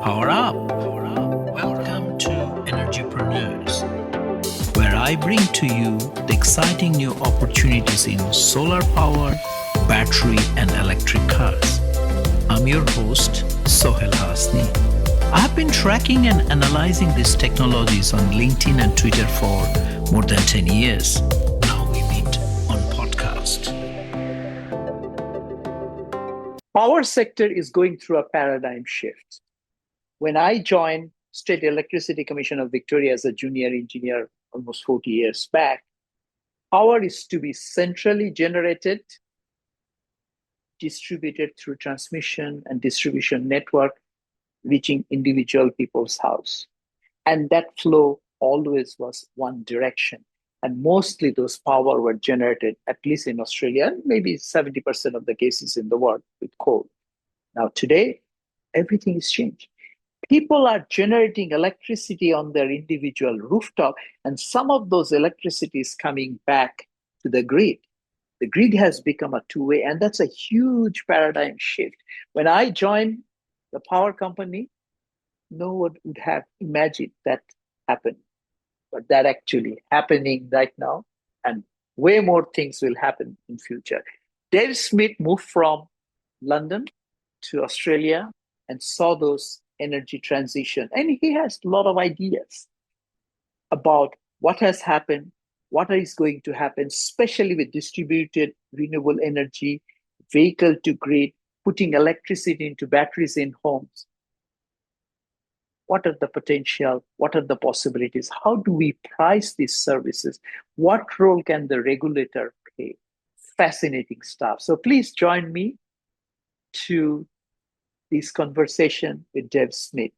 Power up. Welcome to Energypreneurs, where I bring to you the exciting new opportunities in solar power, battery, and electric cars. I'm your host, Sohel Hasni. I have been tracking and analyzing these technologies on LinkedIn and Twitter for more than 10 years. Now we meet on podcast. Power sector is going through a paradigm shift. When I joined State Electricity Commission of Victoria as a junior engineer almost 40 years back, power is to be centrally generated, distributed through transmission and distribution network, reaching individual people's house. And that flow always was one direction. And mostly those power were generated, at least in Australia, maybe 70% of the cases in the world with coal. Now today, everything is changed. People are generating electricity on their individual rooftop, and some of those electricity is coming back to the grid. The grid has become a two-way, and that's a huge paradigm shift. When I joined the power company, no one would have imagined that happen. But that actually happening right now, and way more things will happen in future. Dave Smith moved from London to Australia and saw those energy transition. And he has a lot of ideas about what has happened, what is going to happen, especially with distributed renewable energy, vehicle to grid, putting electricity into batteries in homes. What are the potential? What are the possibilities? How do we price these services? What role can the regulator play? Fascinating stuff. So please join me to this conversation with Dave Smith.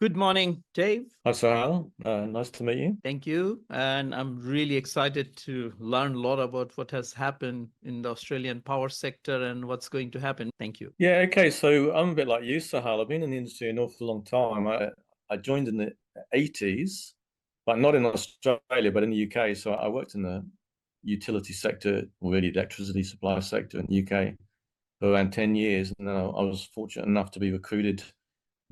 Good morning, Dave. Hi, Sahal. Nice to meet you. Thank you. And I'm really excited to learn a lot about what has happened in the Australian power sector and what's going to happen. Thank you. Yeah, okay. So I'm a bit like you, Sahal. I've been in the industry an awful long time. I joined in the 80s, but not in Australia, but in the UK. So I worked in the utility sector, or really the electricity supply sector in the UK for around 10 years. And then I was fortunate enough to be recruited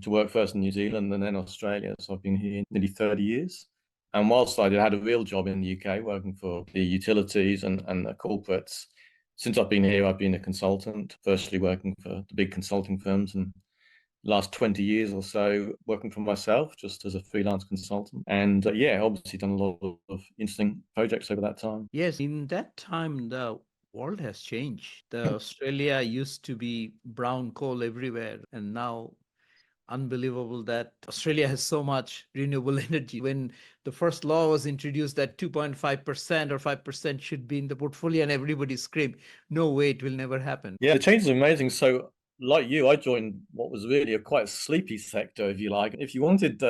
to work first in New Zealand and then Australia. So I've been here nearly 30 years. And whilst I had a real job in the UK working for the utilities and the corporates, since I've been here, I've been a consultant, firstly working for the big consulting firms, and last 20 years or so working for myself just as a freelance consultant. And obviously done a lot of interesting projects over that time. Yes, in that time, the world has changed. The Australia used to be brown coal everywhere, and now unbelievable that Australia has so much renewable energy. When the first law was introduced that 2.5% or 5% should be in the portfolio, and everybody screamed, no way, it will never happen. Yeah, the change is amazing. So like you, I joined what was really a quite sleepy sector, if you like. If you wanted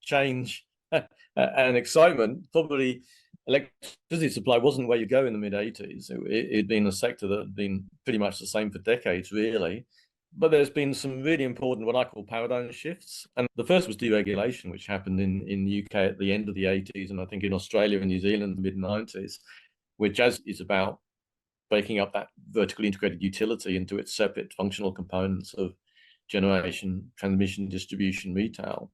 change and excitement, probably electricity supply wasn't where you go in the mid-80s. It'd been a sector that had been pretty much the same for decades, really. But there's been some really important, what I call paradigm shifts. And the first was deregulation, which happened in the UK at the end of the 80s, and I think in Australia and New Zealand in the mid-90s, which is about breaking up that vertically integrated utility into its separate functional components of generation, transmission, distribution, retail,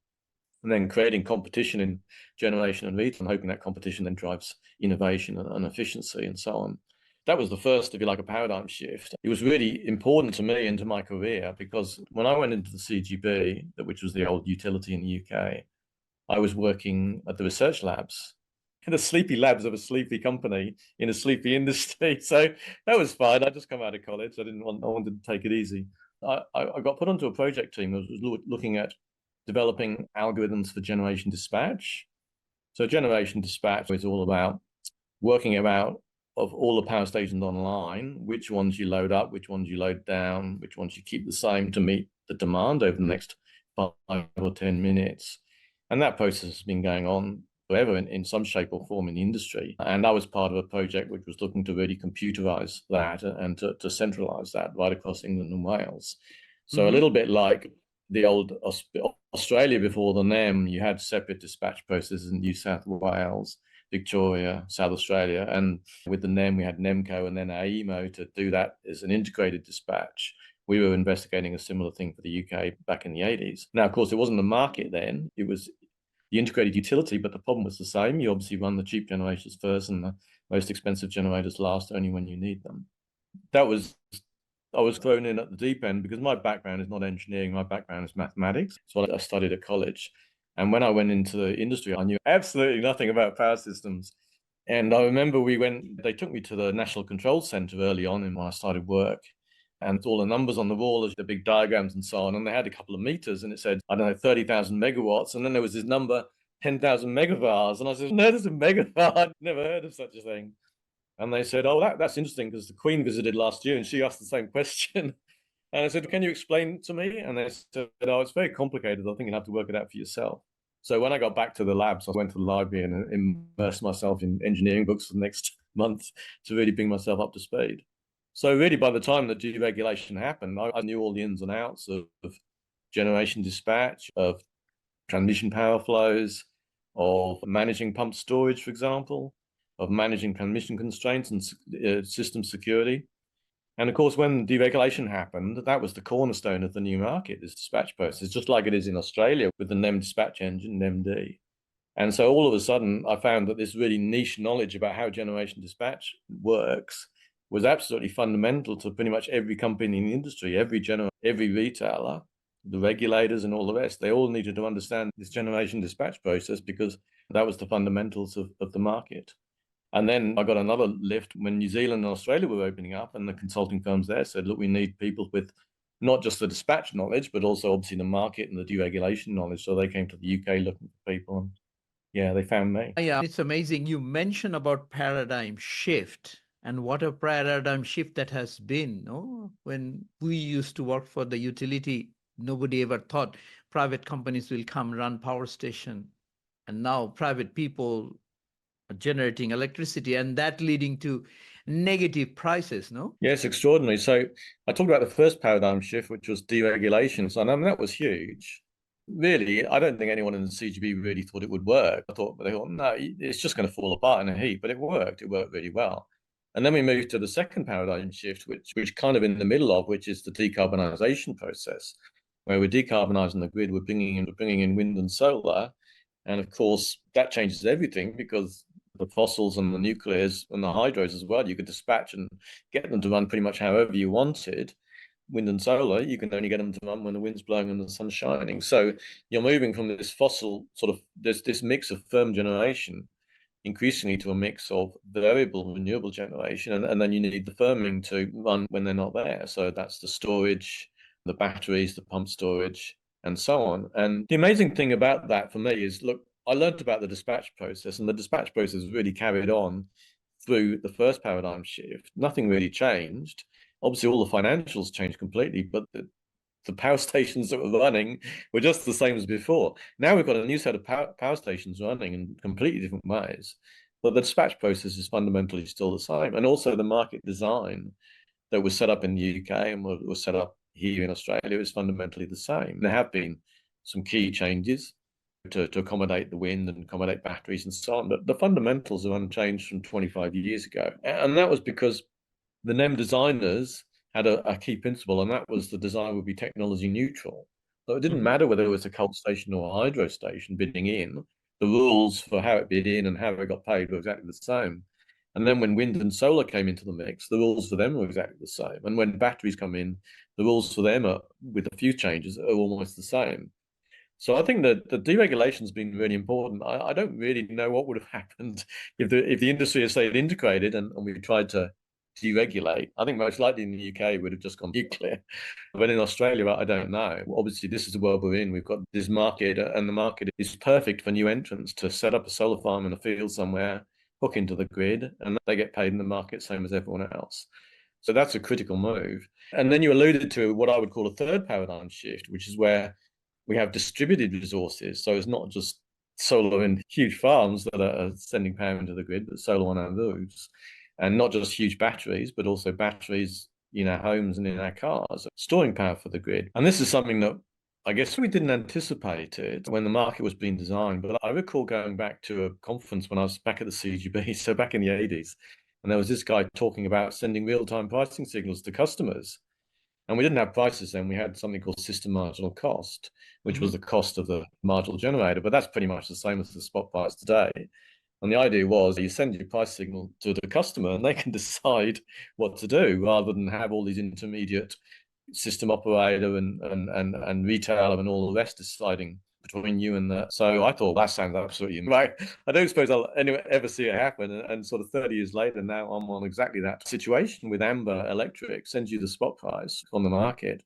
and then creating competition in generation and retail, and hoping that competition then drives innovation and efficiency and so on. That was the first, if you like, a paradigm shift. It was really important to me and to my career because when I went into the CGB, which was the old utility in the UK, I was working at the research labs, in the sleepy labs of a sleepy company in a sleepy industry. So that was fine. I just come out of college. I wanted to take it easy. I got put onto a project team that was looking at developing algorithms for generation dispatch. So generation dispatch is all about working out of all the power stations online, which ones you load up, which ones you load down, which ones you keep the same to meet the demand over the next 5 or 10 minutes. And that process has been going on forever in some shape or form in the industry. And I was part of a project which was looking to really computerize that and to centralize that right across England and Wales. So a little bit like the old Australia before the NEM, you had separate dispatch processes in New South Wales, Victoria, South Australia, and with the NEM we had NEMCO and then AEMO to do that as an integrated dispatch, we were investigating a similar thing for the UK back in the 80s. Now, of course, it wasn't the market then. It was the integrated utility, but the problem was the same. You obviously run the cheap generators first and the most expensive generators last, only when you need them. I was thrown in at the deep end because my background is not engineering. My background is mathematics. It's what I studied at college. And when I went into the industry, I knew absolutely nothing about power systems. And I remember they took me to the National Control Center early on when I started work. And all the numbers on the wall, the big diagrams and so on. And they had a couple of meters and it said, I don't know, 30,000 megawatts. And then there was this number, 10,000 megavars. And I said, no, there's a megavar. I'd never heard of such a thing. And they said, oh, that's interesting because the Queen visited last year and she asked the same question. And I said, can you explain it to me? And they said, oh, it's very complicated. I think you'll have to work it out for yourself. So when I got back to the labs, I went to the library and immersed myself in engineering books for the next month to really bring myself up to speed. So really, by the time the deregulation happened, I knew all the ins and outs of generation dispatch, of transmission power flows, of managing pump storage, for example, of managing transmission constraints and system security. And of course, when deregulation happened, that was the cornerstone of the new market, this dispatch process, just like it is in Australia with the NEM dispatch engine, NEMD. And so all of a sudden, I found that this really niche knowledge about how generation dispatch works was absolutely fundamental to pretty much every company in the industry, every retailer, the regulators and all the rest. They all needed to understand this generation dispatch process because that was the fundamentals of the market. And then I got another lift when New Zealand and Australia were opening up, and the consulting firms there said, look, we need people with not just the dispatch knowledge, but also obviously the market and the deregulation knowledge. So they came to the UK looking for people. And yeah, they found me. Yeah, it's amazing. You mentioned about paradigm shift, and what a paradigm shift that has been. No? When we used to work for the utility, nobody ever thought private companies will come run power station. And now private people generating electricity, and that leading to negative prices, no? Yes, extraordinary. So I talked about the first paradigm shift, which was deregulation. So I mean, that was huge. Really, I don't think anyone in the CGB really thought it would work. They thought, no, it's just going to fall apart in a heap. But it worked. It worked really well. And then we moved to the second paradigm shift, which kind of in the middle of, which is the decarbonisation process, where we're decarbonising the grid. We're bringing in wind and solar. And of course, that changes everything because the fossils and the nuclears and the hydros as well, you could dispatch and get them to run pretty much however you wanted. Wind and solar, you can only get them to run when the wind's blowing and the sun's shining. So you're moving from this fossil sort of this mix of firm generation increasingly to a mix of variable renewable generation, and then you need the firming to run when they're not there. So that's the storage, the batteries, the pump storage, and so on. And the amazing thing about that for me is, look, I learned about the dispatch process, and the dispatch process really carried on through the first paradigm shift. Nothing really changed. Obviously, all the financials changed completely, but the power stations that were running were just the same as before. Now we've got a new set of power stations running in completely different ways, but the dispatch process is fundamentally still the same. And also the market design that was set up in the UK and was set up here in Australia is fundamentally the same. There have been some key changes to accommodate the wind and accommodate batteries and so on, but the fundamentals are unchanged from 25 years ago. And that was because the NEM designers had a key principle, and that was the design would be technology neutral. So it didn't matter whether it was a coal station or a hydro station bidding in, the rules for how it bid in and how it got paid were exactly the same. And then when wind and solar came into the mix, the rules for them were exactly the same. And when batteries come in, the rules for them are, with a few changes, are almost the same. So I think that the deregulation has been really important. I don't really know what would have happened if the industry had stayed integrated and we tried to deregulate. I think most likely in the UK it would have just gone nuclear. But in Australia, I don't know. Obviously, this is the world we're in. We've got this market, and the market is perfect for new entrants to set up a solar farm in a field somewhere, hook into the grid, and they get paid in the market same as everyone else. So that's a critical move. And then you alluded to what I would call a third paradigm shift, which is where we have distributed resources. So it's not just solar in huge farms that are sending power into the grid, but solar on our roofs. And not just huge batteries, but also batteries in our homes and in our cars, storing power for the grid. And this is something that I guess we didn't anticipate it when the market was being designed. But I recall going back to a conference when I was back at the CGB, so back in the 80s, and there was this guy talking about sending real-time pricing signals to customers. And we didn't have prices then. We had something called system marginal cost, which was the cost of the marginal generator. But that's pretty much the same as the spot price today. And the idea was you send your price signal to the customer and they can decide what to do rather than have all these intermediate system operator and retailer and all the rest deciding between you and that. So I thought that sounds absolutely right. I don't suppose I'll ever see it happen. And sort of 30 years later, now I'm on exactly that situation with Amber Electric, sends you the spot price on the market,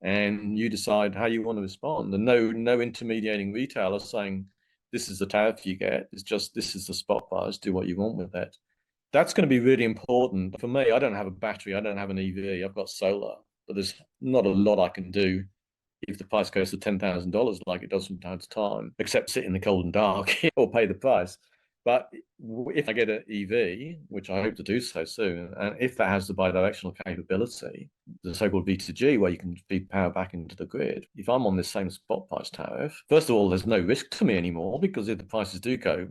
and you decide how you want to respond. And no intermediating retailer saying this is the tariff you get. It's just this is the spot price. Do what you want with it. That's going to be really important for me. I don't have a battery. I don't have an EV. I've got solar, but there's not a lot I can do if the price goes to $10,000 like it does from time to time, except sit in the cold and dark or pay the price. But if I get an EV, which I hope to do so soon, and if that has the bidirectional capability, the so-called V2G, where you can feed power back into the grid, if I'm on this same spot price tariff, first of all, there's no risk to me anymore, because if the prices do go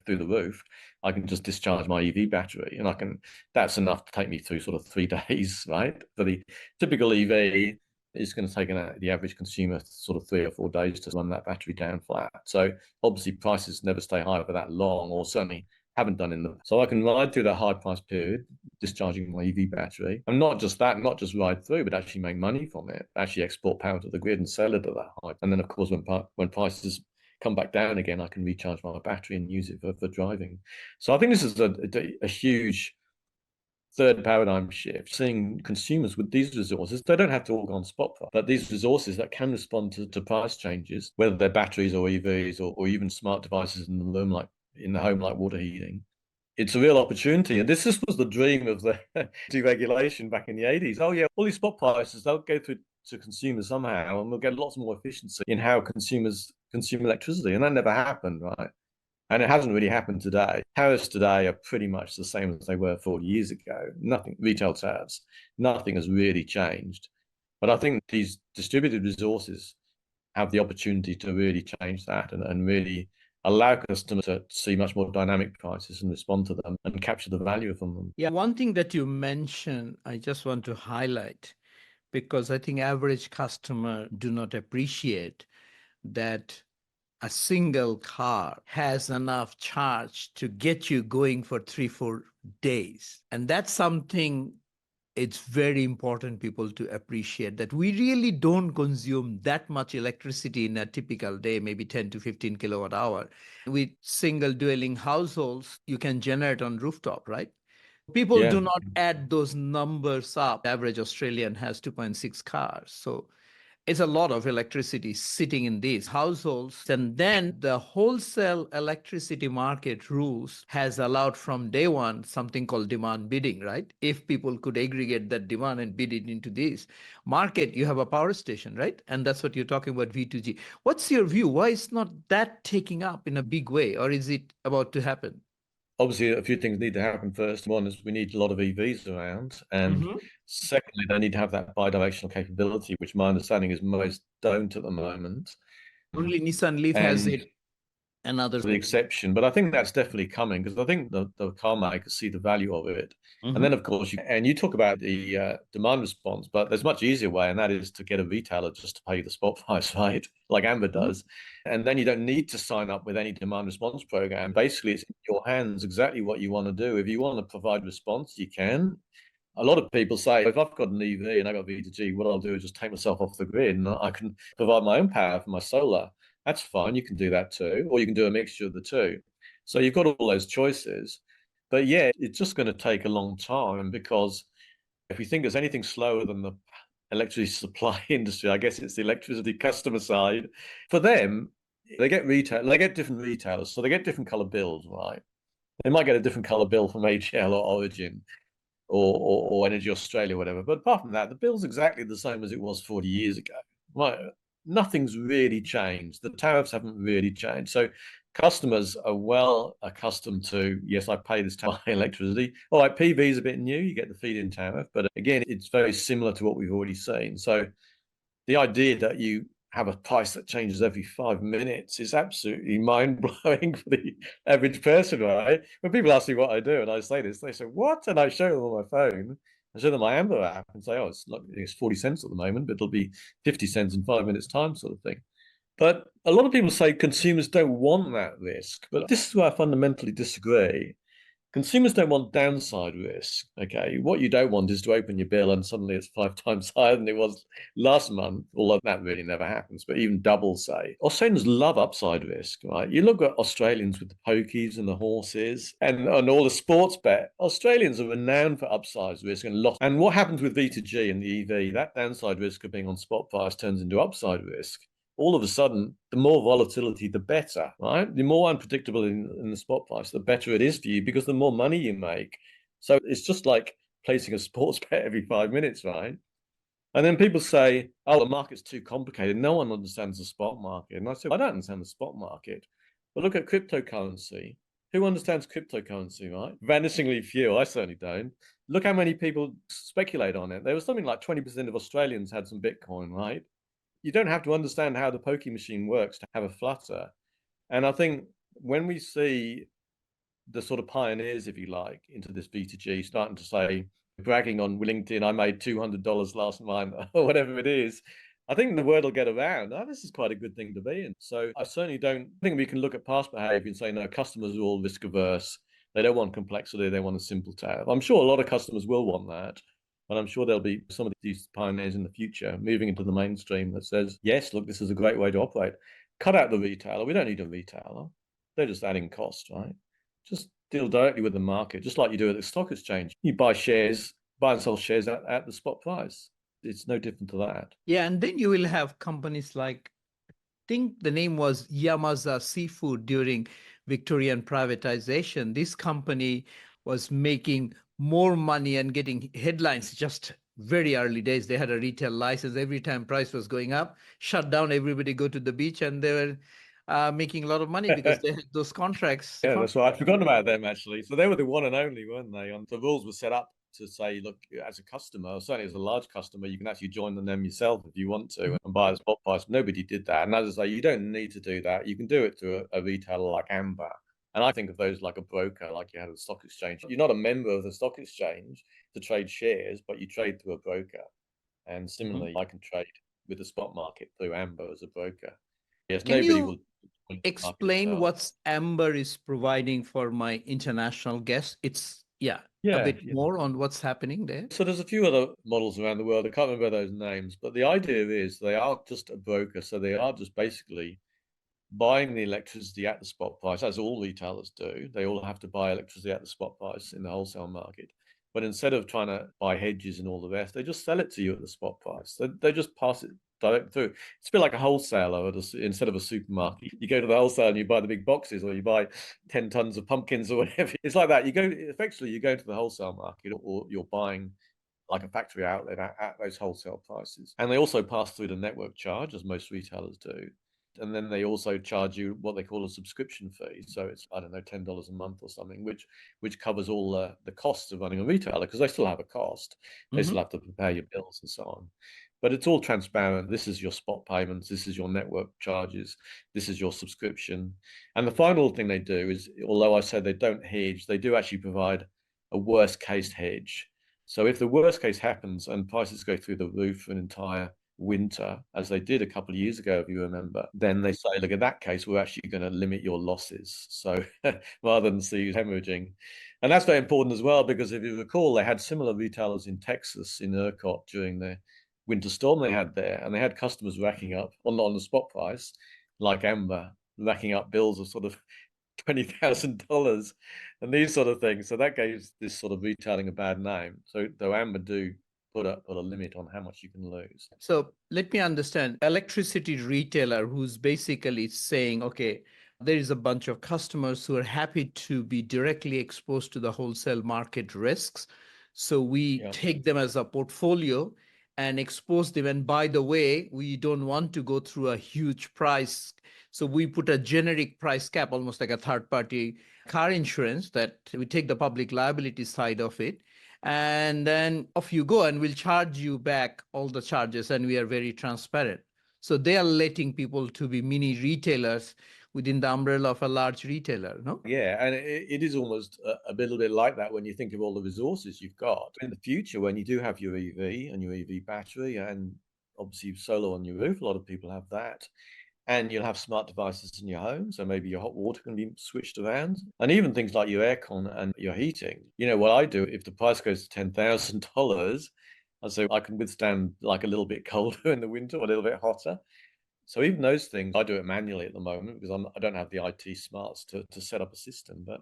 through the roof, I can just discharge my EV battery, and that's enough to take me through sort of 3 days, right? For the typical EV, it's going to take the average consumer sort of 3 or 4 days to run that battery down flat. So obviously prices never stay high for that long, or certainly haven't done in them. So I can ride through that high price period, discharging my EV battery. And not just that, not just ride through, but actually make money from it, actually export power to the grid and sell it at that high. And then of course, when prices come back down again, I can recharge my battery and use it for driving. So I think this is a huge third paradigm shift, seeing consumers with these resources. They don't have to all go on spot price, but these resources that can respond to price changes, whether they're batteries or EVs or even smart devices in the room, like in the home, like water heating. It's a real opportunity. And this was the dream of the deregulation back in the 80s. Oh yeah, all these spot prices, they'll go through to consumers somehow, and we'll get lots more efficiency in how consumers consume electricity. And that never happened, right? And it hasn't really happened today. Tariffs today are pretty much the same as they were 40 years ago. Nothing, retail tariffs, nothing has really changed. But I think these distributed resources have the opportunity to really change that and really allow customers to see much more dynamic prices and respond to them and capture the value from them. Yeah, one thing that you mentioned, I just want to highlight, because I think average customer do not appreciate that a single car has enough charge to get you going for 3-4 days. And that's something it's very important people to appreciate, that we really don't consume that much electricity in a typical day, maybe 10 to 15 kilowatt hour. With single dwelling households, you can generate on rooftop, right? People do not add those numbers up. Average Australian has 2.6 cars. So it's a lot of electricity sitting in these households. And then the wholesale electricity market rules has allowed from day one something called demand bidding, right? If people could aggregate that demand and bid it into this market, you have a power station, right? And that's what you're talking about, V2G. What's your view? Why is not that taking up in a big way, or is it about to happen? Obviously, a few things need to happen. First, one is we need a lot of EVs around, and secondly, they need to have that bidirectional capability, which my understanding is most don't at the moment. Only Nissan Leaf has it, and others. The exception, but I think that's definitely coming, because I think the car makers see the value of it. And then, of course, you talk about the demand response, but there's a much easier way, and that is to get a retailer just to pay the spot price, right? Like Amber does. And then you don't need to sign up with any demand response program. Basically, it's in your hands exactly what you want to do. If you want to provide response, you can. A lot of people say, if I've got an EV and I've got V2G, what I'll do is just take myself off the grid and I can provide my own power for my solar. That's fine. You can do that too, or you can do a mixture of the two. So you've got all those choices. But yeah, it's just going to take a long time, because if we think there's anything slower than the electricity supply industry, I guess it's the electricity customer side. For them, they get different retailers, so they get different color bills, right? They might get a different color bill from HL or Origin or Energy Australia, whatever. But apart from that, the bill's exactly the same as it was 40 years ago. Right? Nothing's really changed. The tariffs haven't really changed. So customers are well accustomed to, yes, I pay this tariff electricity. All right, PV is a bit new. You get the feed-in tariff. But again, it's very similar to what we've already seen. So the idea that you have a price that changes every 5 minutes is absolutely mind-blowing for the average person, right? When people ask me what I do and I say this, they say, what? And I show them on my phone I show them my Amber app and say, oh, it's 40 cents at the moment, but it'll be 50 cents in 5 minutes time, sort of thing. But a lot of people say consumers don't want that risk, but this is where I fundamentally disagree. Consumers don't want downside risk. Okay, what you don't want is to open your bill and suddenly it's 5 times higher than it was last month, although that really never happens, but even double, say. Australians love upside risk, right? You look at Australians with the pokies and the horses and all the sports bet. Australians are renowned for upside risk and loss. And what happens with V2G and the EV, that downside risk of being on spot price turns into upside risk. All of a sudden, the more volatility, the better, right? The more unpredictable in the spot price, the better it is for you because the more money you make. So it's just like placing a sports bet every 5 minutes, right? And then people say, oh, the market's too complicated. No one understands the spot market. And I say, I don't understand the spot market. But look at cryptocurrency. Who understands cryptocurrency, right? Vanishingly few. I certainly don't. Look how many people speculate on it. There was something like 20% of Australians had some Bitcoin, right? You don't have to understand how the pokey machine works to have a flutter. And I think when we see the sort of pioneers, if you like, into this V2G starting to say, bragging on LinkedIn, I made $200 last month or whatever it is, I think the word will get around. Oh, this is quite a good thing to be in. So I certainly don't think we can look at past behavior and say, no, customers are all risk averse. They don't want complexity. They want a simple tariff. I'm sure a lot of customers will want that. But I'm sure there'll be some of these pioneers in the future moving into the mainstream that says, yes, look, this is a great way to operate. Cut out the retailer. We don't need a retailer. They're just adding cost, right? Just deal directly with the market, just like you do at the stock exchange. You buy and sell shares at the spot price. It's no different to that. Yeah, and then you will have companies like, I think the name was Yamaza Seafood during Victorian privatization. This company was making more money and getting headlines just very early days. They had a retail license. Every time price was going up, shut down, everybody go to the beach, and they were making a lot of money because they had those contracts. Yeah, that's right. I'd forgotten about them, actually. So they were the one and only, weren't they? And the rules were set up to say, look, as a customer, certainly as a large customer, you can actually join them yourself if you want to and buy a spot price. Nobody did that. And as I say, you don't need to do that. You can do it through a retailer like Amber. And I think of those like a broker, like you had at the stock exchange. You're not a member of the stock exchange to trade shares, but you trade through a broker. And similarly, I can trade with the spot market through Amber as a broker. Yes, Can nobody you will explain what Amber is providing for my international guests? It's a bit more on what's happening there. So there's a few other models around the world. I can't remember those names, but the idea is they are just a broker. So they are just basically buying the electricity at the spot price, as all retailers do. They all have to buy electricity at the spot price in the wholesale market. But instead of trying to buy hedges and all the rest, they just sell it to you at the spot price. They just pass it direct through. It's a bit like a wholesaler instead of a supermarket. You go to the wholesaler and you buy the big boxes, or you buy 10 tons of pumpkins or whatever. It's like that. You go to the wholesale market, or you're buying like a factory outlet at those wholesale prices. And they also pass through the network charge, as most retailers do. And then they also charge you what they call a subscription fee. So it's, I don't know, $10 a month or something, which covers all the costs of running a retailer, because they still have a cost. They still have to prepare your bills and so on. But it's all transparent. This is your spot payments. This is your network charges. This is your subscription. And the final thing they do is, although I said they don't hedge, they do actually provide a worst case hedge. So if the worst case happens and prices go through the roof for an entire winter, as they did a couple of years ago, if you remember, then they say, look, in that case, we're actually going to limit your losses. So rather than see you hemorrhaging. And that's very important as well, because if you recall, they had similar retailers in Texas, in ERCOT, during the winter storm they had there, and they had customers racking up on the spot price, like Amber, racking up bills of sort of $20,000 and these sort of things. So that gave this sort of retailing a bad name. So though Amber do put a limit on how much you can lose. So let me understand. Electricity retailer who's basically saying, okay, there is a bunch of customers who are happy to be directly exposed to the wholesale market risks. So we take them as a portfolio and expose them. And by the way, we don't want to go through a huge price. So we put a generic price cap, almost like a third-party car insurance, that we take the public liability side of it. And then off you go, and we'll charge you back all the charges, and we are very transparent. So they are letting people to be mini retailers within the umbrella of a large retailer, no? Yeah, and it is almost a little bit like that when you think of all the resources you've got. In the future, when you do have your EV and your EV battery and obviously solar on your roof, a lot of people have that. And you'll have smart devices in your home, so maybe your hot water can be switched around, and even things like your aircon and your heating. You know what I do if the price goes to $10,000, I say I can withstand like a little bit colder in the winter, or a little bit hotter. So even those things, I do it manually at the moment because I don't have the IT smarts to set up a system. But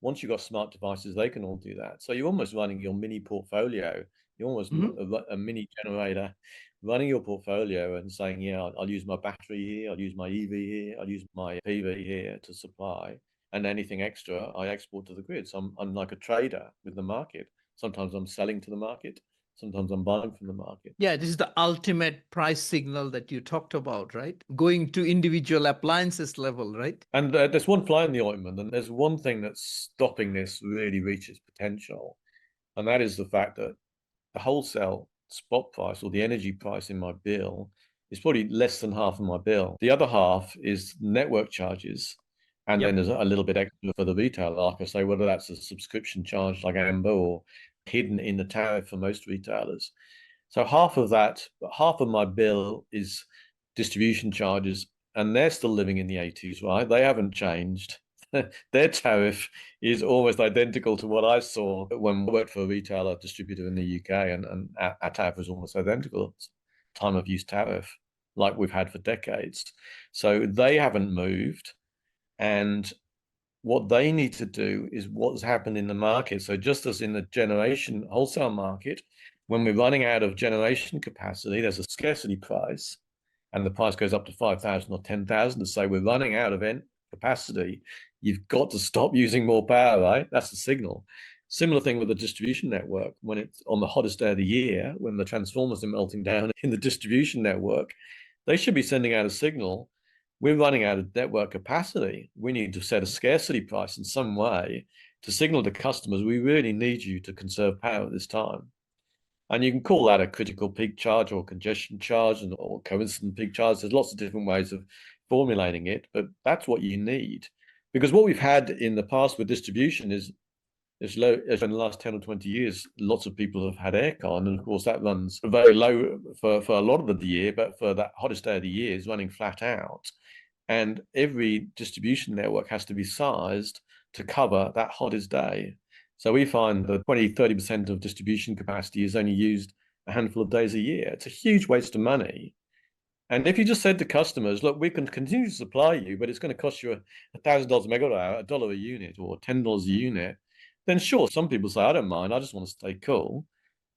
once you've got smart devices, they can all do that. So you're almost running your mini portfolio. You're almost a mini generator running your portfolio and saying, yeah, I'll use my battery here, I'll use my EV here, I'll use my PV here to supply. And anything extra, I export to the grid. So I'm like a trader with the market. Sometimes I'm selling to the market. Sometimes I'm buying from the market. Yeah, this is the ultimate price signal that you talked about, right? Going to individual appliances level, right? And there's one fly in the ointment, and there's one thing that's stopping this really reach its potential, and that is the fact that the wholesale spot price or the energy price in my bill is probably less than half of my bill. The other half is network charges, and then there's a little bit extra for the retailer, like I say, whether that's a subscription charge like Amber or hidden in the tariff for most retailers. So half of my bill is distribution charges, and they're still living in the 80s, right? They haven't changed. Their tariff is almost identical to what I saw when I worked for a retailer distributor in the UK, and our tariff was almost identical. Time of use tariff, like we've had for decades. So they haven't moved, and what they need to do is what's happened in the market. So just as in the generation wholesale market, when we're running out of generation capacity, there's a scarcity price, and the price goes up to 5,000 or 10,000 to say we're running out of capacity. You've got to stop using more power, right? That's the signal. Similar thing with the distribution network. When it's on the hottest day of the year, when the transformers are melting down in the distribution network, they should be sending out a signal. We're running out of network capacity. We need to set a scarcity price in some way to signal to customers, we really need you to conserve power at this time. And you can call that a critical peak charge or congestion charge or coincident peak charge. There's lots of different ways of formulating it, but that's what you need. Because what we've had in the past with distribution is low. In the last 10 or 20 years, lots of people have had aircon, and of course that runs very low for a lot of the year, but for that hottest day of the year is running flat out. And every distribution network has to be sized to cover that hottest day. So we find that 20-30% of distribution capacity is only used a handful of days a year. It's a huge waste of money. And if you just said to customers, look, we can continue to supply you, but it's going to cost you $1,000 a megawatt hour, $1 a unit, or $10 a unit, then sure, some people say, I don't mind, I just want to stay cool.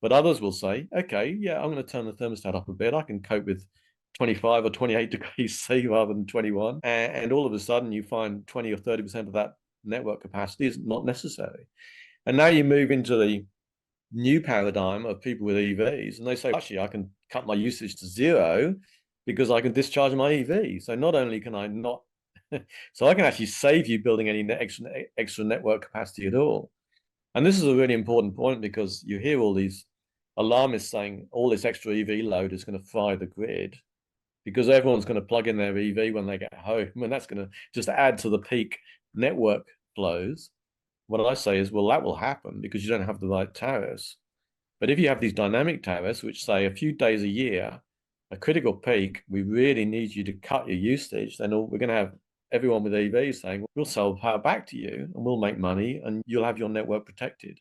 But others will say, okay, yeah, I'm going to turn the thermostat up a bit. I can cope with 25 or 28 degrees C rather than 21. And all of a sudden you find 20 or 30% of that network capacity is not necessary. And now you move into the new paradigm of people with EVs, and they say, actually, I can cut my usage to zero because I can discharge my EV. So not only can I not, so I can actually save you building any extra network capacity at all. And this is a really important point because you hear all these alarmists saying all this extra EV load is going to fry the grid because everyone's going to plug in their EV when they get home, and that's going to just add to the peak network flows. What I say is, well, that will happen because you don't have the right tariffs. But if you have these dynamic tariffs, which say a few days a year, a critical peak, we really need you to cut your usage, then we're going to have everyone with EVs saying, we'll sell power back to you and we'll make money and you'll have your network protected.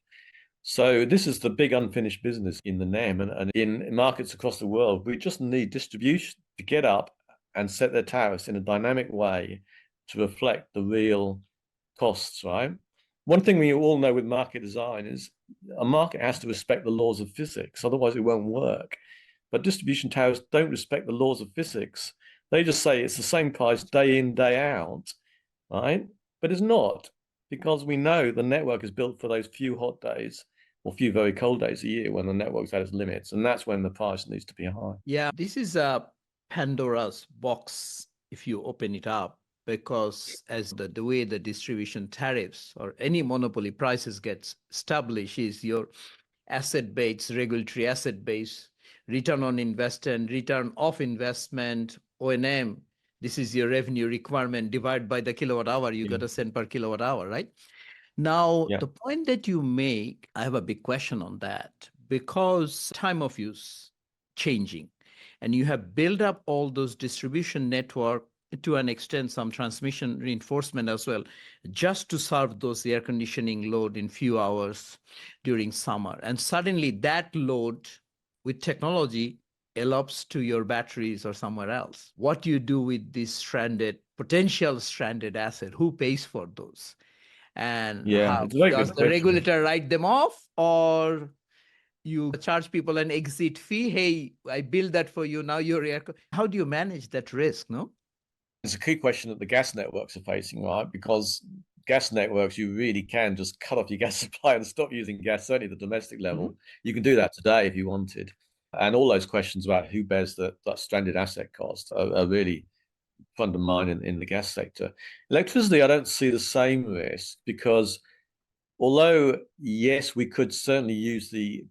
So this is the big unfinished business in the NEM and in markets across the world. We just need distribution to get up and set their tariffs in a dynamic way to reflect the real costs, right? One thing we all know with market design is a market has to respect the laws of physics, otherwise it won't work. But distribution tariffs don't respect the laws of physics. They just say it's the same price day in, day out, right? But it's not, because we know the network is built for those few hot days or few very cold days a year when the network's at its limits, and that's when the price needs to be high. Yeah, this is a Pandora's box if you open it up, because as the way the distribution tariffs or any monopoly prices gets established is your asset-based, regulatory asset-based, return on investment, return of investment, O&M This is your revenue requirement, divide by the kilowatt hour, you got a cent per kilowatt hour, right? Now, Yeah. the point that you make, I have a big question on that because time of use changing, and you have built up all those distribution network to an extent, some transmission reinforcement as well, just to serve those air conditioning load in few hours during summer. And suddenly that load with technology elapses to your batteries or somewhere else. What do you do with this potential stranded asset? Who pays for those? And Yeah, how it's a very does good the question. regulator write them off, or you charge people an exit fee? Hey, I build that for you. Now how do you manage that risk? No. It's a key question that the gas networks are facing, right? Because gas networks, you really can just cut off your gas supply and stop using gas, certainly at the domestic level. Mm-hmm. You can do that today if you wanted. And all those questions about who bears that stranded asset cost are really front of mind in the gas sector. Electricity, I don't see the same risk because although, yes, we could certainly use the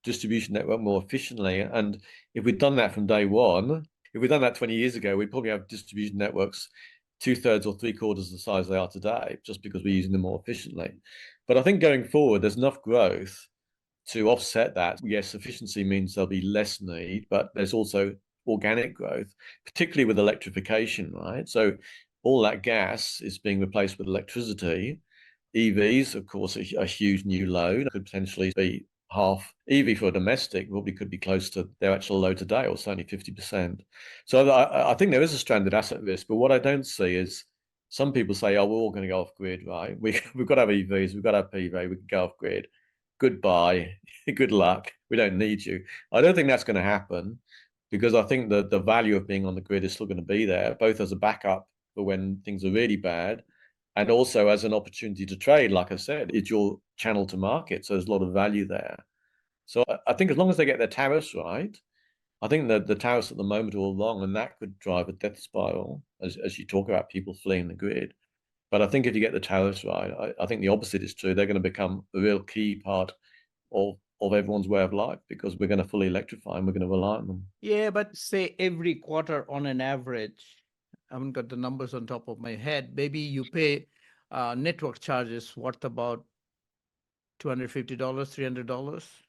distribution network more efficiently. And if we'd done that from day one, if we'd done that 20 years ago, we'd probably have distribution networks 2/3 or 3/4 the size they are today, just because we're using them more efficiently. But I think going forward, there's enough growth to offset that. Yes, efficiency means there'll be less need, but there's also organic growth, particularly with electrification, right? So all that gas is being replaced with electricity. EVs, of course, a huge new load, could potentially be half. EV for a domestic probably could be close to their actual load today, or certainly 50%. So I think there is a stranded asset risk, but what I don't see is some people say, oh, we're all going to go off grid, right? We've got to have EVs, we've got to have PV, we can go off grid. Goodbye, good luck, we don't need you. I don't think that's going to happen because I think that the value of being on the grid is still going to be there, both as a backup for when things are really bad, and also as an opportunity to trade. Like I said, it's your channel to market, so there's a lot of value there. So I think as long as they get their tariffs right, I think that the tariffs at the moment are all wrong, and that could drive a death spiral, as you talk about people fleeing the grid. But I think if you get the tariffs right, I think the opposite is true. They're going to become a real key part of everyone's way of life because we're going to fully electrify and we're going to rely on them. Yeah, but say every quarter on an average, I haven't got the numbers on top of my head. Maybe you pay network charges worth about $250, $300.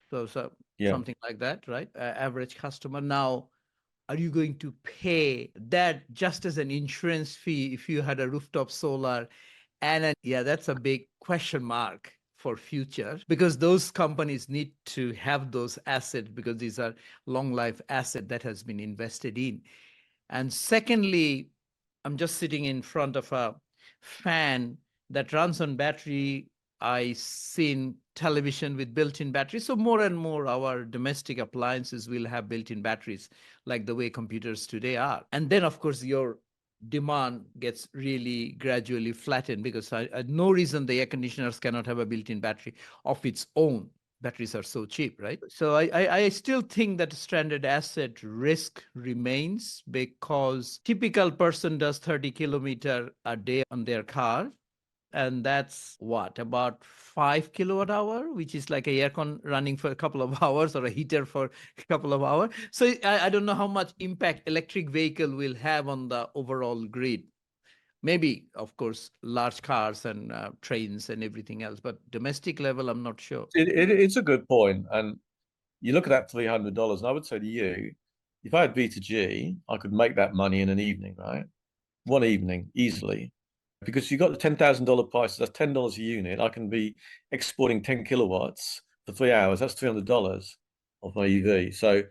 So Yeah. something like that, right? Average customer. Now, are you going to pay that just as an insurance fee if you had a rooftop solar? Yeah, that's a big question mark for future because those companies need to have those assets because these are long life asset that has been invested in. And secondly, I'm just sitting in front of a fan that runs on battery. I seen television with built-in batteries. So more and more our domestic appliances will have built-in batteries, like the way computers today are. And then of course your demand gets really gradually flattened because no reason the air conditioners cannot have a built-in battery of its own. Batteries are so cheap, right? So I still think that stranded asset risk remains because typical person does 30 kilometer a day on their car. And that's what, about 5 kilowatt hour, which is like a aircon running for a couple of hours or a heater for a couple of hours. So I don't know how much impact electric vehicle will have on the overall grid. Maybe, of course, large cars and trains and everything else, but domestic level, I'm not sure. It's a good point. And you look at that $300, and I would say to you, if I had V2G, I could make that money in an evening, right? One evening, easily. Because you got the $10,000 price, that's $10 a unit. I can be exporting 10 kilowatts for 3 hours. That's $300 of my EV. So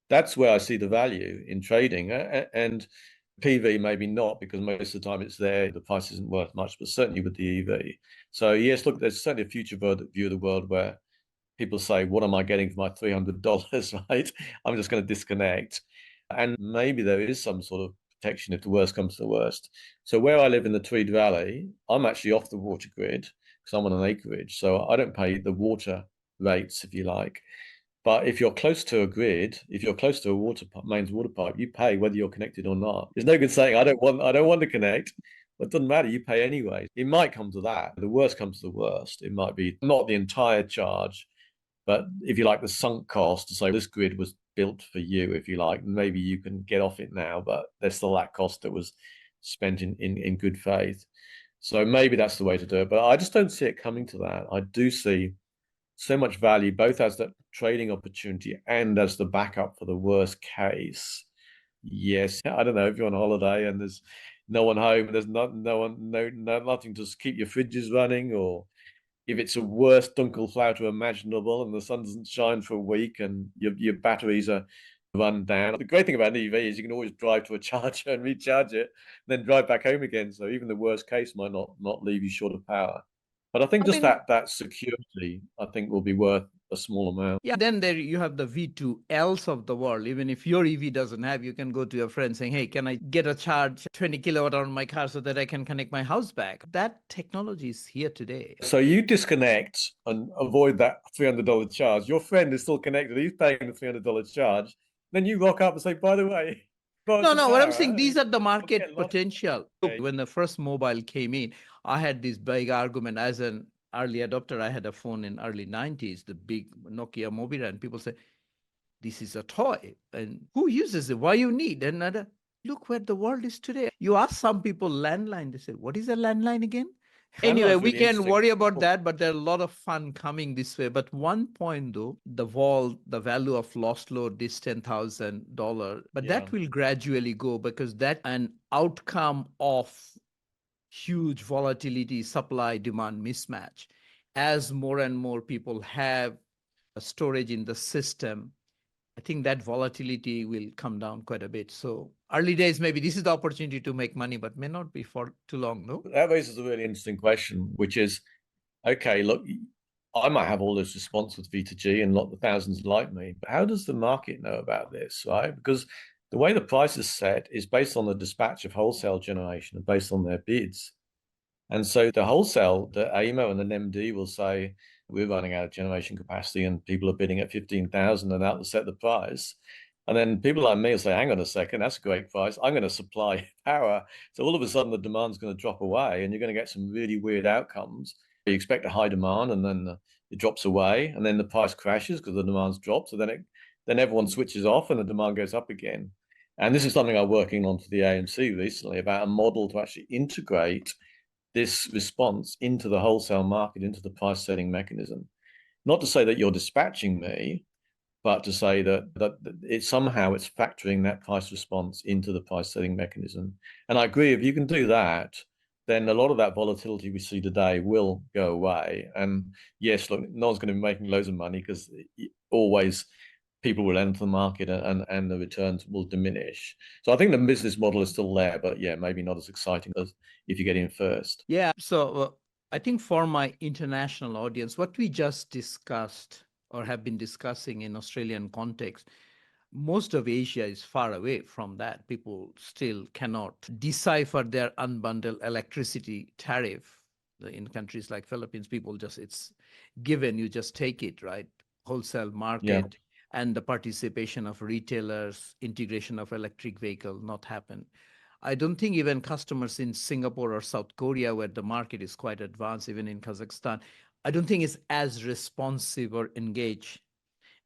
that's where I see the value in trading. And PV maybe not, because most of the time it's there, the price isn't worth much, but certainly with the EV. So yes, look, there's certainly a future view of the world where people say, what am I getting for my $300, right? I'm just going to disconnect. And maybe there is some sort of protection if the worst comes to the worst. So where I live in the Tweed Valley, I'm actually off the water grid because I'm on an acreage. So I don't pay the water rates, if you like. But if you're close to a grid, if you're close to a mains water pipe, you pay whether you're connected or not. There's no good saying I don't want to connect. But it doesn't matter, you pay anyway. It might come to that. The worst comes to the worst. It might be not the entire charge, but if you like, the sunk cost to say this grid was built for you, if you like. Maybe you can get off it now, but there's still that cost that was spent in good faith. So maybe that's the way to do it. But I just don't see it coming to that. I do see so much value, both as the trading opportunity and as the backup for the worst case. Yes, I don't know, if you're on holiday and there's no one home, there's nothing to keep your fridges running, or if it's a worst Dunkelflaute imaginable and the sun doesn't shine for a week and your batteries are run down. The great thing about an EV is you can always drive to a charger and recharge it, then drive back home again. So even the worst case might not leave you short of power. But I think just that security, I think, will be worth a small amount. Yeah, then there you have the V2Ls of the world. Even if your EV doesn't have, you can go to your friend saying, hey, can I get a charge 20 kilowatt on my car so that I can connect my house back? That technology is here today. So you disconnect and avoid that $300 charge. Your friend is still connected. He's paying the $300 charge. Then you rock up and say, by the way, no, what I'm saying, these are the market potential. Okay. When the first mobile came in, I had this big argument as an early adopter. I had a phone in early 90s, the big Nokia Mobile, and people say, this is a toy. And who uses it? Why you need? And look where the world is today. You ask some people landline, they say, what is a landline again? Anyway, we can worry about that, but there are a lot of fun coming this way. But one point though, the value of lost load is $10,000, but that will gradually go because that's an outcome of huge volatility, supply demand mismatch. As more and more people have storage in the system, I think that volatility will come down quite a bit. So early days, maybe this is the opportunity to make money, but may not be for too long, no? That raises a really interesting question, which is, okay, look, I might have all this response with V2G and not the thousands like me, but how does the market know about this, right? Because the way the price is set is based on the dispatch of wholesale generation and based on their bids. And so the wholesale, the AEMO and the NEMD will say, we're running out of generation capacity and people are bidding at 15,000 and that will set the price. And then people like me will say, hang on a second, that's a great price. I'm going to supply power. So all of a sudden the demand's going to drop away and you're going to get some really weird outcomes. You expect a high demand and then it drops away and then the price crashes because the demand's dropped. So then everyone switches off and the demand goes up again. And this is something I'm working on for the AMC recently about a model to actually integrate this response into the wholesale market, into the price setting mechanism. Not to say that you're dispatching me, but to say that it's factoring that price response into the price setting mechanism. And I agree, if you can do that, then a lot of that volatility we see today will go away. And yes, look, no one's going to be making loads of money because always people will enter the market and the returns will diminish. So I think the business model is still there, but yeah, maybe not as exciting as if you get in first. Yeah. So I think for my international audience, what we just discussed or have been discussing in Australian context, most of Asia is far away from that. People still cannot decipher their unbundled electricity tariff. In countries like Philippines, it's given, you just take it, right? Wholesale market. Yeah. And the participation of retailers, integration of electric vehicle not happen. I don't think even customers in Singapore or South Korea, where the market is quite advanced, even in Kazakhstan, I don't think it's as responsive or engaged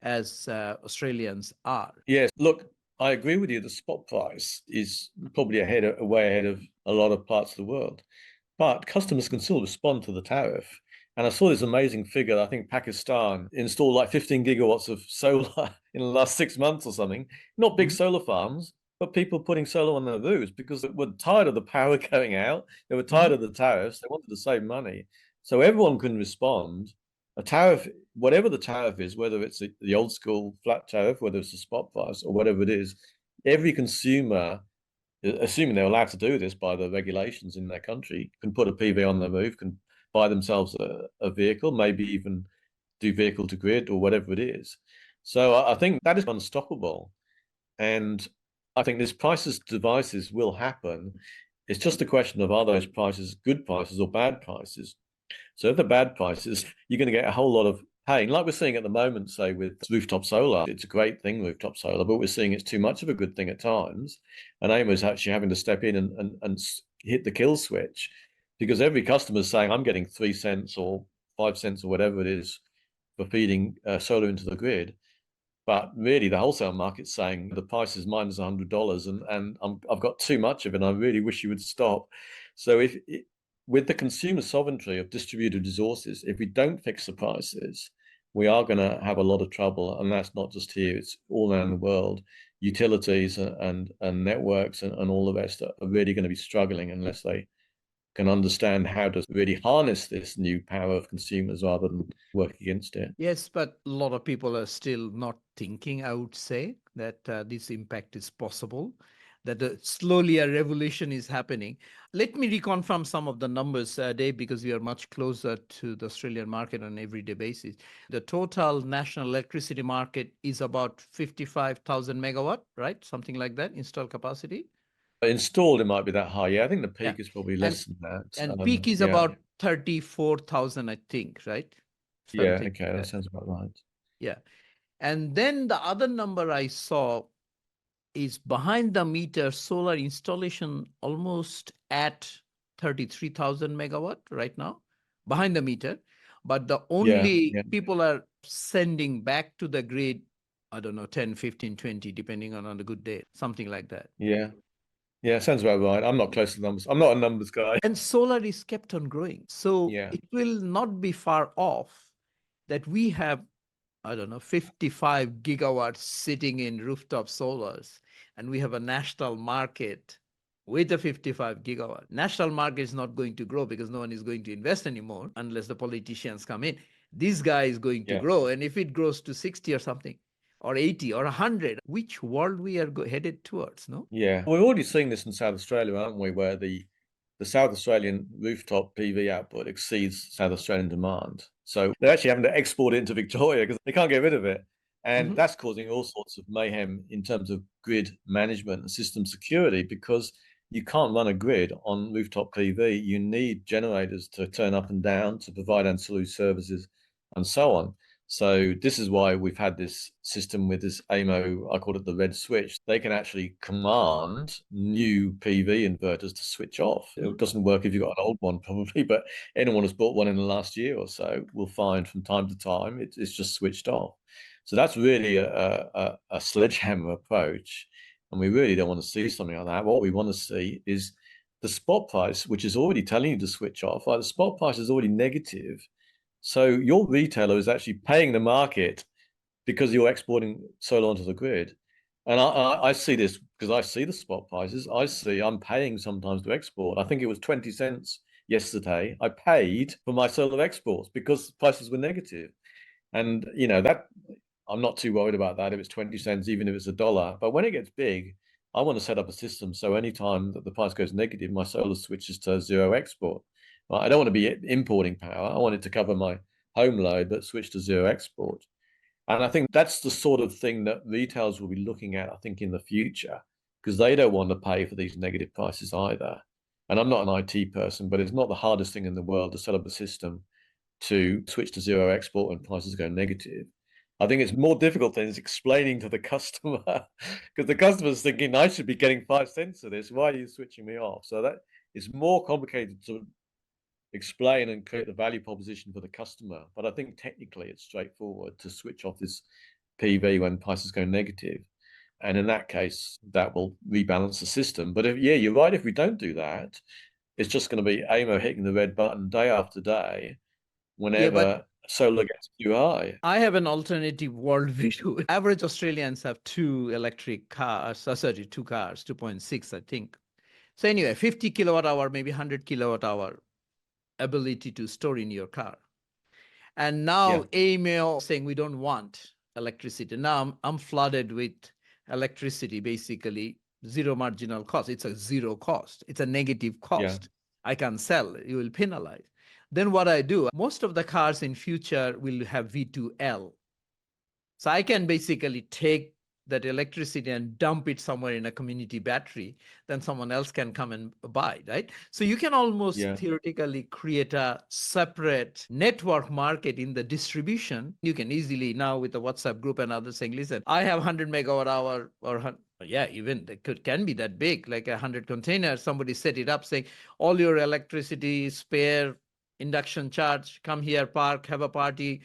as Australians are. Yes, look, I agree with you. The spot price is probably way ahead of a lot of parts of the world, but customers can still respond to the tariff. And I saw this amazing figure. I think Pakistan installed like 15 gigawatts of solar in the last 6 months or something. Not big solar farms, but people putting solar on their roofs because they were tired of the power going out. They were tired of the tariffs. They wanted to save money. So everyone can respond. A tariff, whatever the tariff is, whether it's the old school flat tariff, whether it's a spot price or whatever it is, every consumer, assuming they're allowed to do this by the regulations in their country, can put a PV on their roof, can buy themselves a vehicle, maybe even do vehicle to grid or whatever it is. So I think that is unstoppable. And I think this prices devices will happen. It's just a question of, are those prices good prices or bad prices? So if they're bad prices, you're going to get a whole lot of pain, like we're seeing at the moment, say with rooftop solar. It's a great thing, rooftop solar, but we're seeing it's too much of a good thing at times. And AEMO actually having to step in and hit the kill switch, because every customer is saying, I'm getting 3 cents or 5 cents or whatever it is for feeding solar into the grid. But really, the wholesale market's saying the price is minus $100, and I've got too much of it. And I really wish you would stop. So with the consumer sovereignty of distributed resources, if we don't fix the prices, we are going to have a lot of trouble. And that's not just here; it's all around the world. Utilities and networks and all the rest are really going to be struggling unless they can understand how to really harness this new power of consumers rather than work against it. Yes, but a lot of people are still not thinking, I would say, that this impact is possible, that slowly a revolution is happening. Let me reconfirm some of the numbers, Dave, because we are much closer to the Australian market on an everyday basis. The total national electricity market is about 55,000 megawatt, right? Something like that, installed capacity. Installed, it might be that high. Yeah, I think the peak Yeah. is probably less than that. And peak is yeah. about 34,000, I think, right? Yeah, Something okay, like that sounds about right. Yeah. And then the other number I saw is behind the meter solar installation almost at 33,000 megawatt right now, behind the meter. But the only Yeah. people are sending back to the grid, I don't know, 10, 15, 20, depending on a good day, something like that. Yeah, sounds about right. I'm not close to numbers. I'm not a numbers guy. And solar is kept on growing. So Yeah. it will not be far off that we have, I don't know, 55 gigawatts sitting in rooftop solars, and we have a national market with a 55 gigawatt. National market is not going to grow because no one is going to invest anymore unless the politicians come in. This guy is going to grow, and if it grows to 60 or something, or 80 or 100, which world we are headed towards, no? Yeah, we're already seeing this in South Australia, aren't we, where the South Australian rooftop PV output exceeds South Australian demand. So they're actually having to export it into Victoria because they can't get rid of it. And that's causing all sorts of mayhem in terms of grid management and system security, because you can't run a grid on rooftop PV. You need generators to turn up and down to provide ancillary services and so on. So this is why we've had this system with this AMO, I call it the red switch. They can actually command new PV inverters to switch off. It doesn't work if you've got an old one probably, but anyone who's bought one in the last year or so will find from time to time it's just switched off. So that's really a sledgehammer approach. And we really don't want to see something like that. What we want to see is the spot price, which is already telling you to switch off. Like the spot price is already negative. So your retailer is actually paying the market because you're exporting solar onto the grid. And I see this because I see the spot prices. I'm paying sometimes to export. I think it was 20 cents yesterday. I paid for my solar exports because prices were negative. And, that I'm not too worried about that if it's 20 cents, even if it's $1. But when it gets big, I want to set up a system so anytime that the price goes negative, my solar switches to zero export. I don't want to be importing power. I want it to cover my home load, but switch to zero export. And I think that's the sort of thing that retailers will be looking at, I think, in the future, because they don't want to pay for these negative prices either. And I'm not an IT person, but it's not the hardest thing in the world to set up a system to switch to zero export when prices go negative. I think it's more difficult than explaining to the customer, because the customer's thinking, I should be getting 5 cents for this. Why are you switching me off? So that is more complicated to explain and create the value proposition for the customer. But I think technically it's straightforward to switch off this PV when prices go negative. And in that case, that will rebalance the system. But you're right. If we don't do that, it's just going to be AMO hitting the red button day after day whenever solar gets too high. I have an alternative worldview. Average Australians have two cars, 2.6, I think. So anyway, 50 kilowatt hour, maybe 100 kilowatt hour ability to store in your car. And now AMO saying we don't want electricity. Now I'm flooded with electricity, basically zero marginal cost. It's a zero cost. It's a negative cost. I can sell. You will penalize. Then what I do, most of the cars in future will have V2L. So I can basically take that electricity and dump it somewhere in a community battery, then someone else can come and buy, right? So you can almost theoretically create a separate network market in the distribution. You can easily now with the WhatsApp group and others saying, listen, I have 100 megawatt hour or even it can be that big, like 100 containers. Somebody set it up saying all your electricity, spare, induction charge, come here, park, have a party,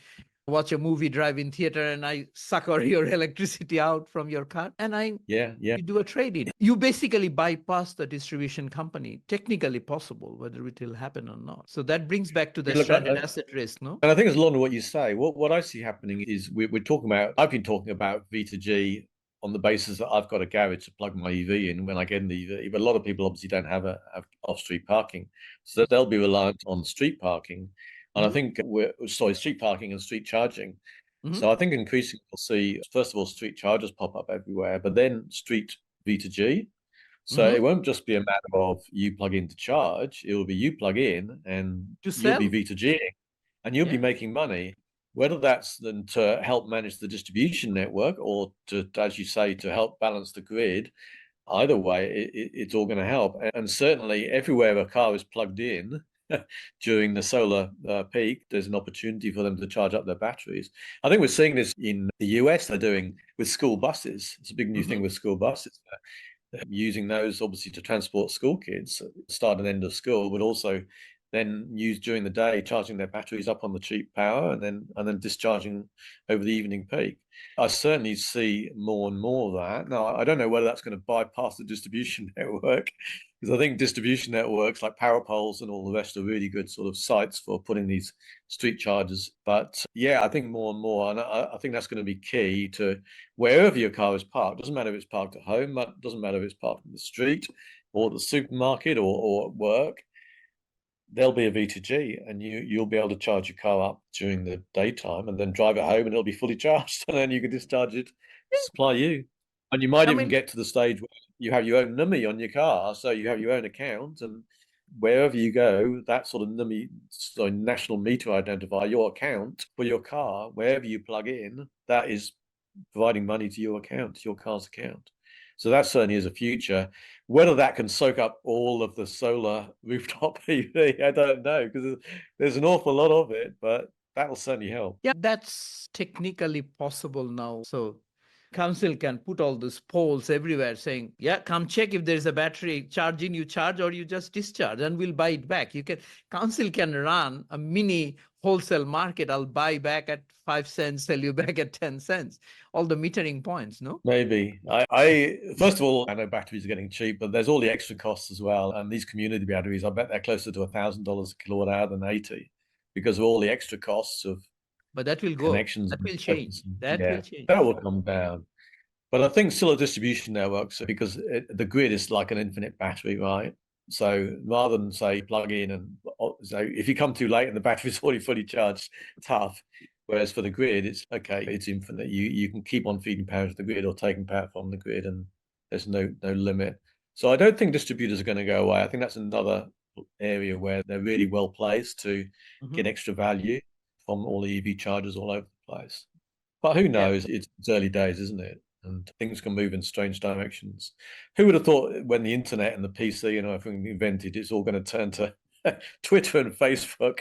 watch a movie, drive in theater, and I sucker your electricity out from your car, and you do a trade-in. You basically bypass the distribution company. Technically possible, whether it will happen or not. So that brings back to the stranded asset risk, no? And I think it's along what you say. What I see happening is we're talking about, I've been talking about V2G on the basis that I've got a garage to plug my EV in when I get an EV. But a lot of people obviously don't have off-street parking. So they'll be reliant on street parking. And I think street parking and street charging. So I think increasingly we'll see, first of all, street chargers pop up everywhere, but then street V2G. So it won't just be a matter of you plug in to charge. It will be you plug in and you'll be V2G and you'll be making money, whether that's then to help manage the distribution network or to, as you say, to help balance the grid. Either way, it's all going to help. And certainly everywhere a car is plugged in during the solar peak, there's an opportunity for them to charge up their batteries. I think we're seeing this in the US, they're doing with school buses. It's a big new thing with school buses. Using those obviously to transport school kids, start and end of school, but also then use during the day, charging their batteries up on the cheap power and then discharging over the evening peak. I certainly see more and more of that. Now, I don't know whether that's going to bypass the distribution network, because I think distribution networks like power poles and all the rest are really good sort of sites for putting these street chargers. But yeah, I think more and more, and I think that's going to be key to wherever your car is parked. Doesn't matter if it's parked at home, but doesn't matter if it's parked in the street or the supermarket or at work. There'll be a V2G and you'll be able to charge your car up during the daytime and then drive it home and it'll be fully charged and then you can discharge it to supply you. And you might even get to the stage where you have your own NUMI on your car, so you have your own account, and wherever you go, that sort of NUMI, so national meter identifier, your account for your car, wherever you plug in, that is providing money to your account, to your car's account. So that certainly is a future. Whether that can soak up all of the solar rooftop PV, I don't know, because there's an awful lot of it, but that will certainly help. Yeah, that's technically possible now. So council can put all these poles everywhere saying, yeah, come check if there's a battery charging, you charge or you just discharge and we'll buy it back. Council can run a mini wholesale market. I'll buy back at 5 cents, sell you back at 10 cents. All the metering points, no? Maybe. I first of all, I know batteries are getting cheap, but there's all the extra costs as well. And these community batteries, I bet they're closer to $1,000 a kilowatt hour than 80 because of all the extra costs of but that will go. Connections. That will change. That will change. That will come down. But I think still a distribution networks, because the grid is like an infinite battery, right? So rather than say plug in and so if you come too late and the battery's already fully charged, tough. Whereas for the grid, it's okay, it's infinite. You can keep on feeding power to the grid or taking power from the grid, and there's no limit. So I don't think distributors are going to go away. I think that's another area where they're really well placed to get extra value from all the EV chargers all over the place. But who knows? It's early days, isn't it? And things can move in strange directions. Who would have thought when the internet and the PC and everything invented, it's all going to turn to Twitter and Facebook?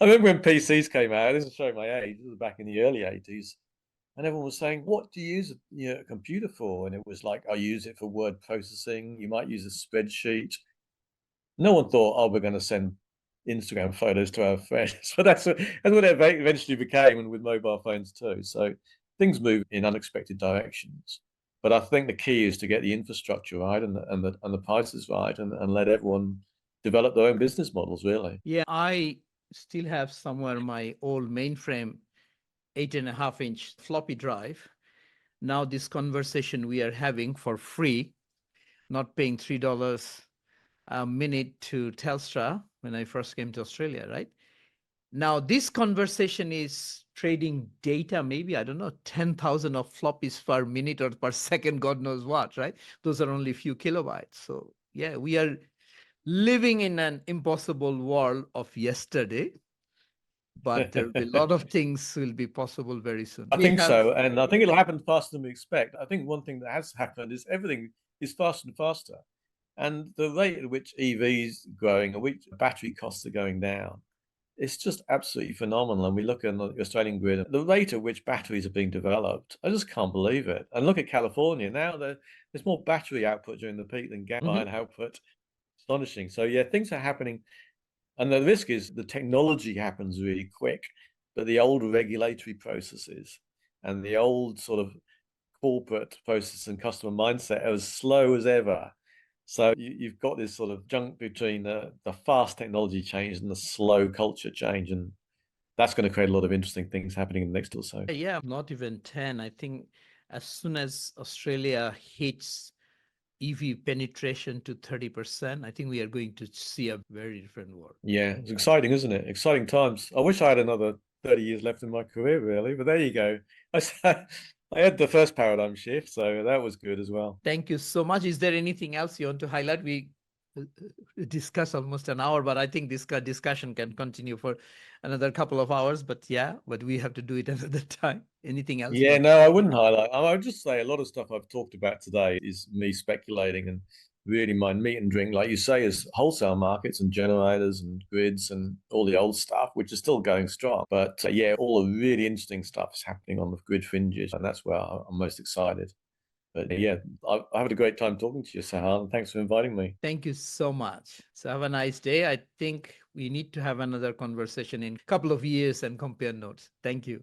I remember when PCs came out, this is showing my age, this was back in the early 80s, and everyone was saying, what do you use a computer for? And it was like, I use it for word processing. You might use a spreadsheet. No one thought, oh, we're going to send Instagram photos to our friends. But that's what it eventually became, and with mobile phones too. So things move in unexpected directions. But I think the key is to get the infrastructure right and the prices right, and let everyone develop their own business models, really. Yeah, I still have somewhere my old mainframe 8.5-inch floppy drive. Now this conversation we are having for free, not paying $3 a minute to Telstra when I first came to Australia, right? Now this conversation is trading data, maybe, I don't know, 10,000 of floppies per minute or per second, God knows what, right? Those are only a few kilobytes. So yeah, we are living in an impossible world of yesterday, but there will be a lot of things will be possible very soon. I think so, and I think it'll happen faster than we expect. I think one thing that has happened is everything is faster and faster, and the rate at which EVs are growing and which battery costs are going down, it's just absolutely phenomenal. And we look at the Australian grid, the rate at which batteries are being developed, I just can't believe it. And look at California now; there's more battery output during the peak than gas output. Astonishing. So yeah, things are happening. And the risk is the technology happens really quick. but the old regulatory processes and the old sort of corporate process and customer mindset are as slow as ever. So you've got this sort of junk between the fast technology change and the slow culture change, and that's going to create a lot of interesting things happening in the next or so. Yeah, not even 10. I think as soon as Australia hits EV penetration to 30%, I think we are going to see a very different world. Yeah, it's exciting, isn't it? Exciting times. I wish I had another 30 years left in my career, really, but there you go. I had the first paradigm shift, so that was good as well. Thank you so much. Is there anything else you want to highlight? We discussed almost an hour, but I think this discussion can continue for another couple of hours. But we have to do it another time. Anything else? Yeah, no, I wouldn't highlight. I would just say a lot of stuff I've talked about today is me speculating, and really my meat and drink, like you say, is wholesale markets and generators and grids and all the old stuff, which is still going strong. But yeah, all the really interesting stuff is happening on the grid fringes, and that's where I'm most excited. But yeah, I've had a great time talking to you, Sahal, and thanks for inviting me. Thank you so much. So have a nice day. I think we need to have another conversation in a couple of years and compare notes. Thank you.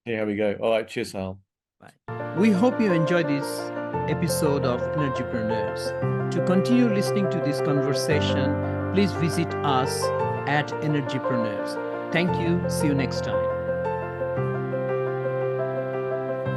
Here we go. All right, cheers, Sahal. Bye. We hope you enjoyed this episode of Energypreneurs. To continue listening to this conversation, please visit us at Energypreneurs. Thank you. See you next time.